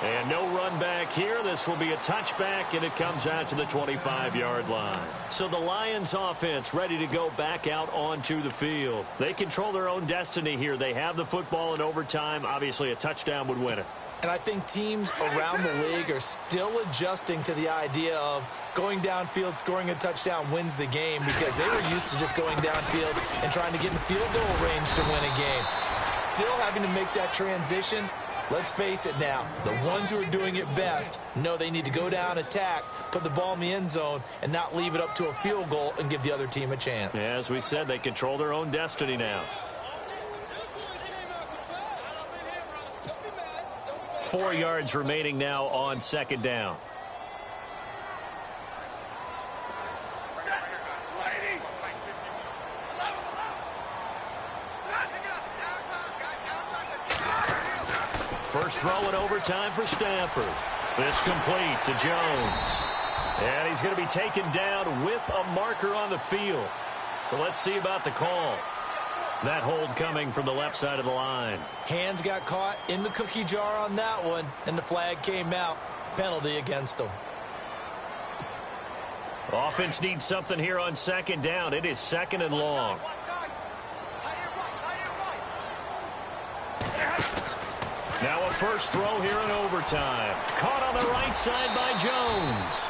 And no run back here. This will be a touchback, and it comes out to the 25-yard line. So the Lions offense ready to go back out onto the field. They control their own destiny here. They have the football in overtime. Obviously, a touchdown would win it. And I think teams around the league are still adjusting to the idea of going downfield, scoring a touchdown wins the game because they were used to just going downfield and trying to get in field goal range to win a game. Still having to make that transition. Let's face it now, the ones who are doing it best know they need to go down, attack, put the ball in the end zone, and not leave it up to a field goal and give the other team a chance. Yeah, as we said, they control their own destiny now. 4 yards remaining now on second down. First throw in overtime for Stafford. This complete to Jones. And he's going to be taken down with a marker on the field. So let's see about the call. That hold coming from the left side of the line. Hands got caught in the cookie jar on that one, and the flag came out. Penalty against them. Offense needs something here on second down. It is second and long. Now a first throw here in overtime. Caught on the right side by Jones.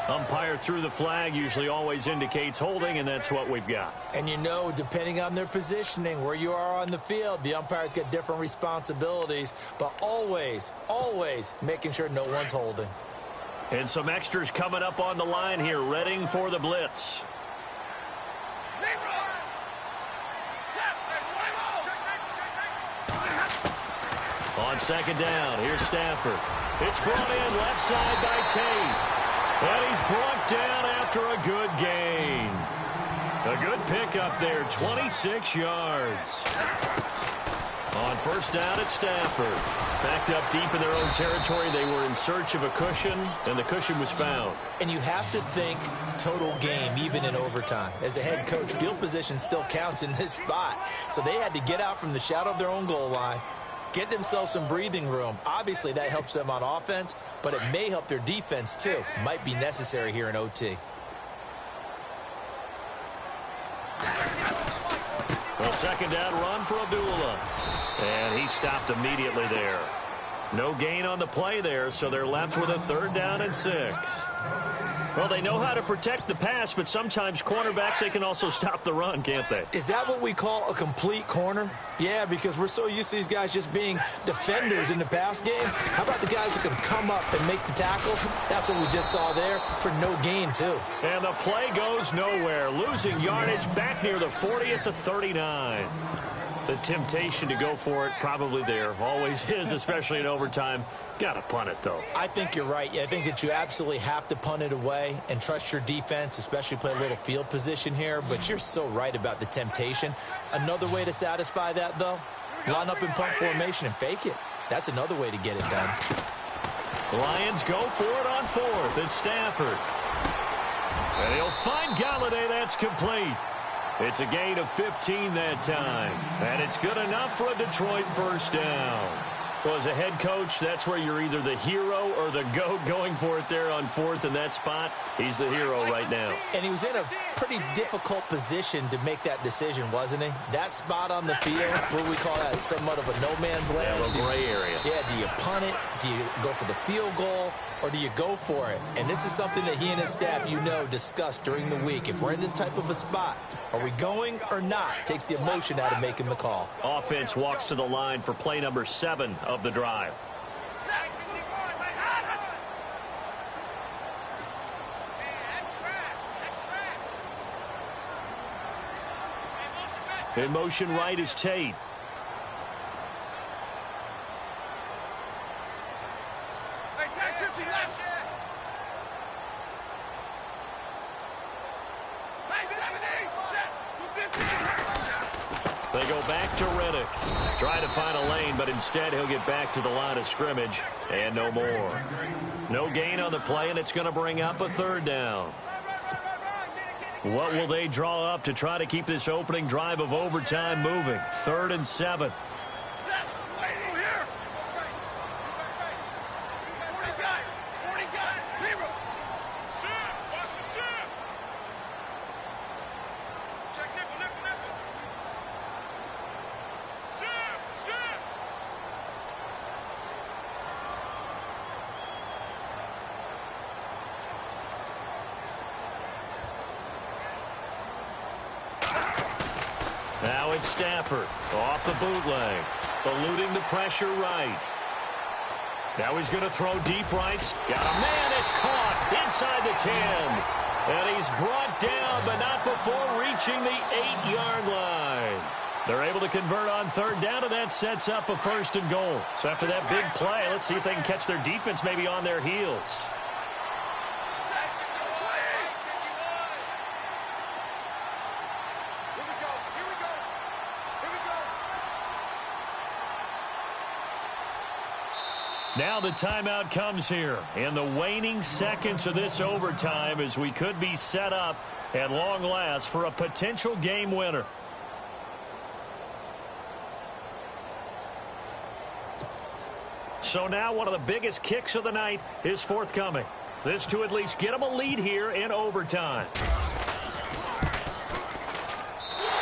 Umpire threw the flag, usually always indicates holding, and that's what we've got. And you know, depending on their positioning, where you are on the field, the umpires get different responsibilities, but always, always making sure no one's holding. And some extras coming up on the line here, readying for the blitz. On second down, here's Stafford. It's brought in left side by Tate. And he's brought down after a good gain. A good pickup there, 26 yards. On first down, it's Stafford. Backed up deep in their own territory. They were in search of a cushion, and the cushion was found. And you have to think total game, even in overtime. As a head coach, field position still counts in this spot. So they had to get out from the shadow of their own goal line, get themselves some breathing room. Obviously, that helps them on offense, but it may help their defense, too. Might be necessary here in OT. Well, second down run for Abdullah. And he stopped immediately there. No gain on the play there, so they're left with a third down and 6. Well, they know how to protect the pass, but sometimes cornerbacks, they can also stop the run, can't they? Is that what we call a complete corner? Yeah, because we're so used to these guys just being defenders in the pass game. How about the guys who can come up and make the tackles? That's what we just saw there for no gain, too. And the play goes nowhere. Losing yardage back near the 40 at the 39. The temptation to go for it probably there. Always is, especially in overtime. Got to punt it, though. I think you're right. I think that you absolutely have to punt it away and trust your defense, especially play a little field position here. But you're so right about the temptation. Another way to satisfy that, though, line up in punt formation and fake it. That's another way to get it done. Lions go for it on fourth. It's Stafford. And he'll find Galladay. That's complete. It's a gain of 15 that time. And it's good enough for a Detroit first down. Well, as a head coach, that's where you're either the hero or the GOAT going for it there on fourth in that spot. He's the hero right now. And he was in a pretty difficult position to make that decision, wasn't he? That spot on the field, what do we call that? Somewhat of a no man's land. Yeah, a little gray area. Yeah, do you punt it? Do you go for the field goal? Or do you go for it? And this is something that he and his staff, discussed during the week. If we're in this type of a spot, are we going or not? Takes the emotion out of making the call. Offense walks to the line for play number 7 of the drive. In motion right is Tate. They go back to Riddick. Try to find a lane, but instead he'll get back to the line of scrimmage. And no more. No gain on the play, and it's going to bring up a third down. What will they draw up to try to keep this opening drive of overtime moving? 3rd and 7. Now it's Stafford off the bootleg, eluding the pressure right. Now he's going to throw deep rights. Got a man. It's caught inside the 10. And he's brought down, but not before reaching the 8-yard line. They're able to convert on third down, and that sets up a 1st and goal. So after that big play, let's see if they can catch their defense maybe on their heels. Now the timeout comes here in the waning seconds of this overtime as we could be set up at long last for a potential game winner. So now one of the biggest kicks of the night is forthcoming. This to at least get them a lead here in overtime.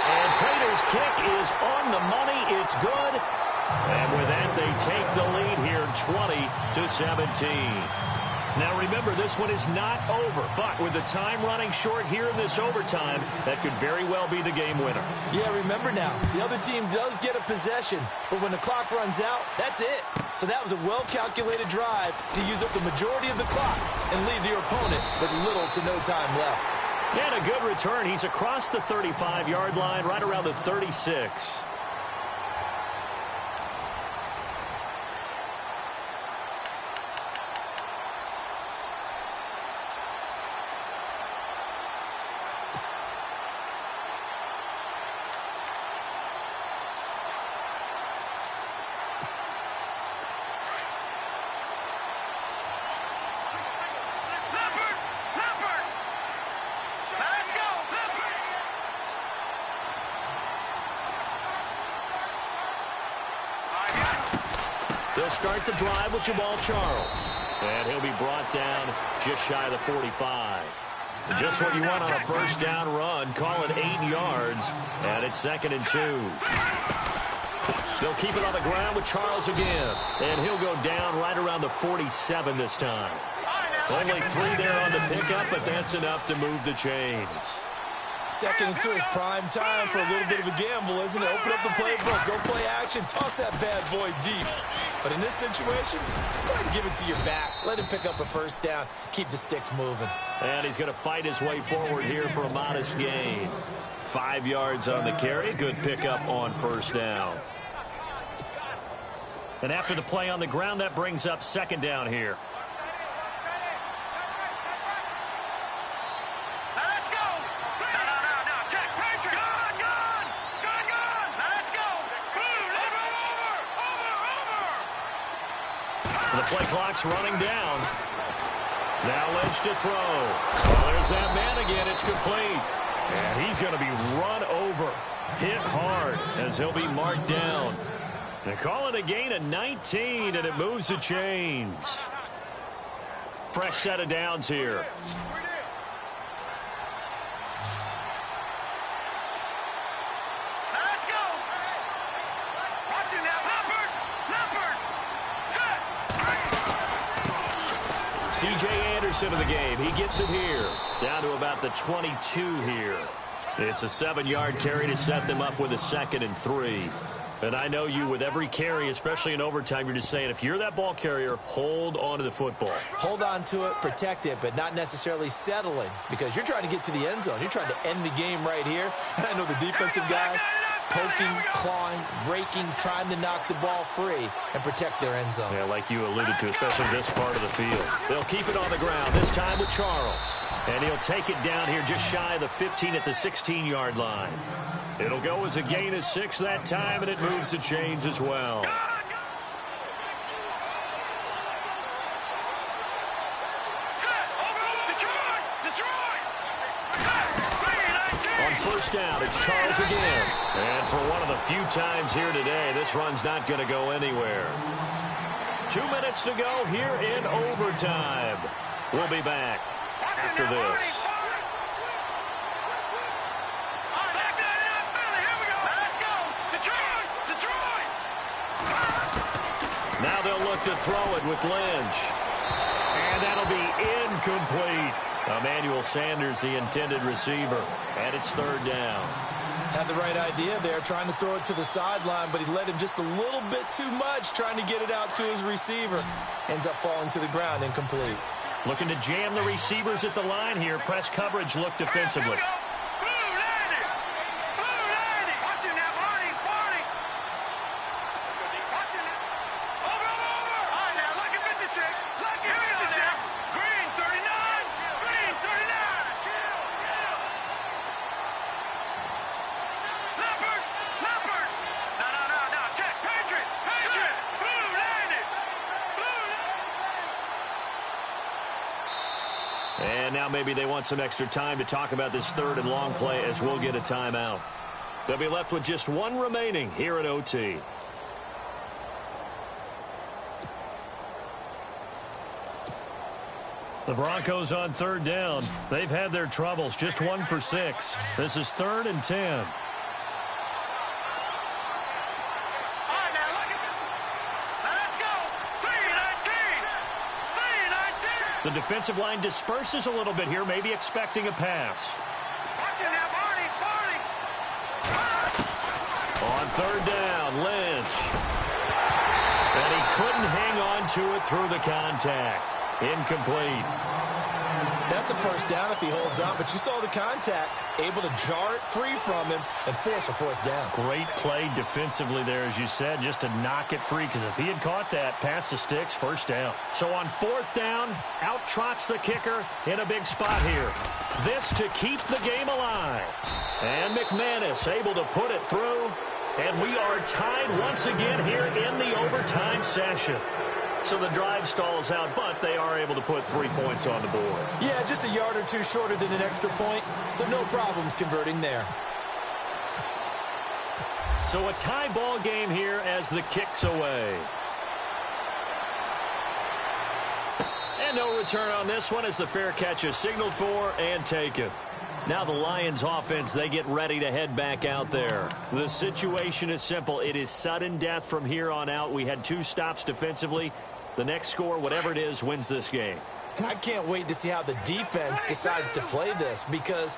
And Prater's kick is on the money. It's good. And with that, they take the lead here 20-17. Now remember, this one is not over, but with the time running short here in this overtime, that could very well be the game winner. Yeah, remember now, the other team does get a possession, but when the clock runs out, that's it. So that was a well-calculated drive to use up the majority of the clock and leave your opponent with little to no time left. And a good return. He's across the 35-yard line, right around the 36. They'll start the drive with Jamal Charles. And he'll be brought down just shy of the 45. Just what you want on a first down run. Call it 8 yards. And it's 2nd and 2. They'll keep it on the ground with Charles again. And he'll go down right around the 47 this time. Only 3 there on the pickup, but that's enough to move the chains. 2nd and 2 is prime time for a little bit of a gamble, isn't it? Open up the playbook, go play action, toss that bad boy deep. But in this situation, go ahead and give it to your back. Let him pick up a first down, keep the sticks moving. And he's going to fight his way forward here for a modest gain. 5 yards on the carry, good pickup on first down. And after the play on the ground, that brings up 2nd down here. The play clock's running down. Now Lynch to throw. Well, there's that man again. It's complete. And he's going to be run over. Hit hard as he'll be marked down. They call it a gain of 19, and it moves the chains. Fresh set of downs here. C.J. Anderson of the game. He gets it here. Down to about the 22 here. It's a 7-yard carry to set them up with a 2nd and 3. And I know you, with every carry, especially in overtime, you're just saying, if you're that ball carrier, hold on to the football. Hold on to it, protect it, but not necessarily settling, because you're trying to get to the end zone. You're trying to end the game right here. And I know the defensive guys, poking, clawing, raking, trying to knock the ball free and protect their end zone. Yeah, like you alluded to, especially this part of the field. They'll keep it on the ground, this time with Charles. And he'll take it down here just shy of the 15 at the 16-yard line. It'll go as a gain of 6 that time, and it moves the chains as well. On first down, it's Charles again. And for one of the few times here today, this run's not going to go anywhere. 2 minutes to go here in overtime. We'll be back after this. Now they'll look to throw it with Lynch. And that'll be incomplete. Emmanuel Sanders, the intended receiver. And it's 3rd down. Had the right idea there, trying to throw it to the sideline, but he led him just a little bit too much, trying to get it out to his receiver. Ends up falling to the ground, incomplete. Looking to jam the receivers at the line here. Press coverage look defensively. now maybe they want some extra time to talk about this third and long play as we'll get a timeout. They'll be left with just one remaining here at OT. The Broncos on third down. They've had their troubles. Just 1 for 6. This is 3rd and 10. The defensive line disperses a little bit here, maybe expecting a pass. On third down, Lynch. And he couldn't hang on to it through the contact. Incomplete. That's a first down if he holds on, but you saw the contact, able to jar it free from him and force a 4th down. Great play defensively there, as you said, just to knock it free, because if he had caught that, past the sticks, 1st down. So on 4th down, out trots the kicker in a big spot here. This to keep the game alive. And McManus able to put it through, and we are tied once again here in the overtime session. So the drive stalls out, but they are able to put 3 points on the board. Yeah, just a yard or two shorter than an extra point. So no problems converting there. So a tie ball game here as the kick's away. And no return on this one as the fair catch is signaled for and taken. Now the Lions offense, they get ready to head back out there. The situation is simple. It is sudden death from here on out. We had 2 stops defensively. The next score, whatever it is, wins this game. And I can't wait to see how the defense decides to play this, because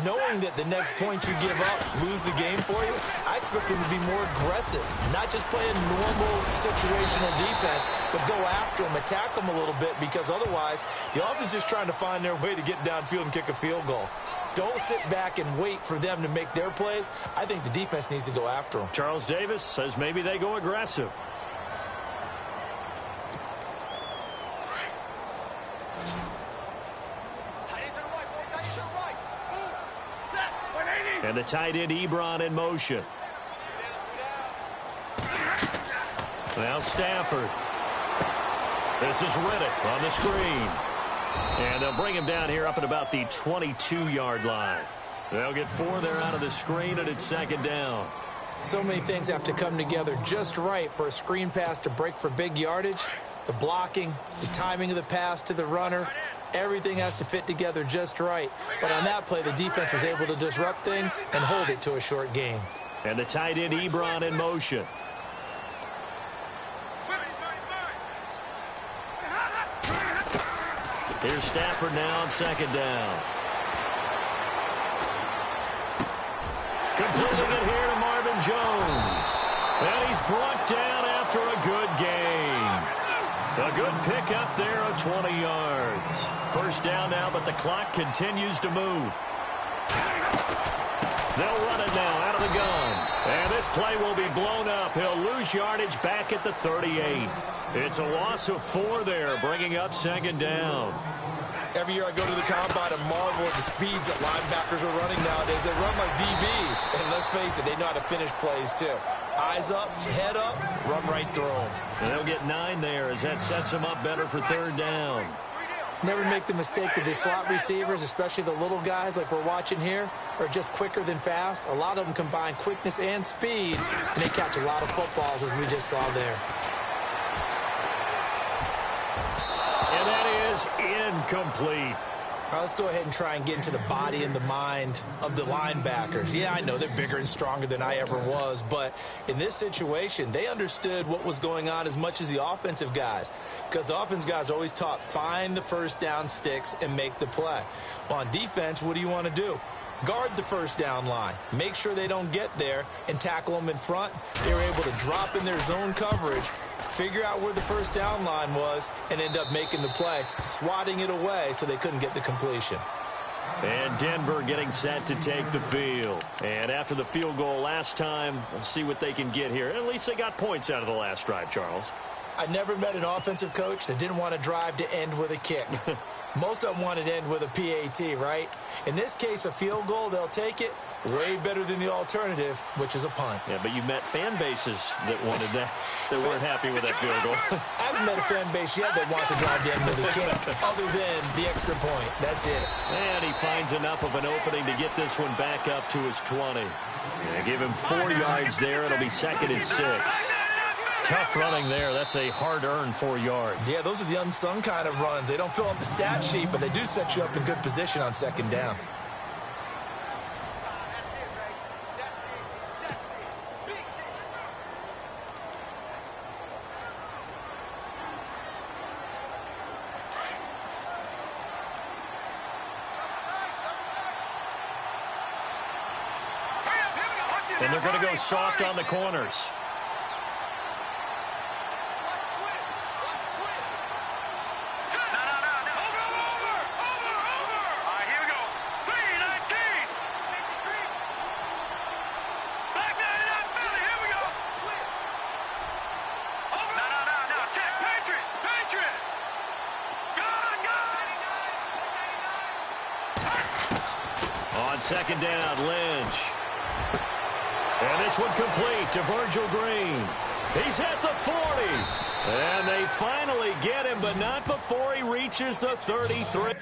knowing that the next point you give up, lose the game for you, I expect them to be more aggressive, not just play a normal situational defense, but go after them, attack them a little bit, because otherwise the offense is just trying to find their way to get downfield and kick a field goal. Don't sit back and wait for them to make their plays. I think the defense needs to go after them. Charles Davis says maybe they go aggressive. And the tight end Ebron in motion. Now Stafford. This is Riddick on the screen. And they'll bring him down here up at about the 22-yard line. They'll get 4 there out of the screen, and it's 2nd down. So many things have to come together just right for a screen pass to break for big yardage. The blocking, the timing of the pass to the runner, everything has to fit together just right. But on that play, the defense was able to disrupt things and hold it to a short gain. And the tight end Ebron in motion. Here's Stafford now on 2nd down. Completing it here to Marvin Jones. And he's brought down after a good gain. A good pickup there of 20 yards. 1st down now, but the clock continues to move. They'll run it now out of the gun. And this play will be blown up. He'll lose yardage back at the 38. It's a loss of 4 there, bringing up 2nd down. Every year I go to the combine and marvel at the speeds that linebackers are running nowadays. They run like DBs. And let's face it, they know how to finish plays too. Eyes up, head up, run right through them. And they'll get 9 there as that sets them up better for 3rd down. Never make the mistake that the slot receivers, especially the little guys like we're watching here, are just quicker than fast. A lot of them combine quickness and speed, and they catch a lot of footballs, as we just saw there. And that is incomplete. All right, let's go ahead and try and get into the body and the mind of the linebackers. Yeah, I know they're bigger and stronger than I ever was, but in this situation, they understood what was going on as much as the offensive guys, because the offensive guys are always taught, find the 1st down sticks and make the play. Well, on defense, what do you want to do? Guard the 1st down line. Make sure they don't get there and tackle them in front. They were able to drop in their zone coverage, figure out where the 1st down line was, and end up making the play, swatting it away so they couldn't get the completion. And Denver getting set to take the field. And after the field goal last time, let's see what they can get here. At least they got points out of the last drive, Charles. I never met an offensive coach that didn't want to drive to end with a kick. Most of them want it to end with a PAT, right? In this case, a field goal, they'll take it. Way better than the alternative, which is a punt. Yeah, but you met fan bases that wanted that, that weren't happy with that field goal. I haven't met a fan base yet that wants to drive down with a kick, other than the extra point. That's it. And he finds enough of an opening to get this one back up to his 20. Yeah, give him 4 yards there. It'll be 2nd and 6. Tough running there. That's a hard-earned 4 yards. Yeah, those are the unsung kind of runs. They don't fill up the stat sheet, but they do set you up in good position on 2nd down. And they're going to go soft on the corners. On 2nd down, Lynch. And this one complete to Virgil Green. He's at the 40. And they finally get him, but not before he reaches the 33.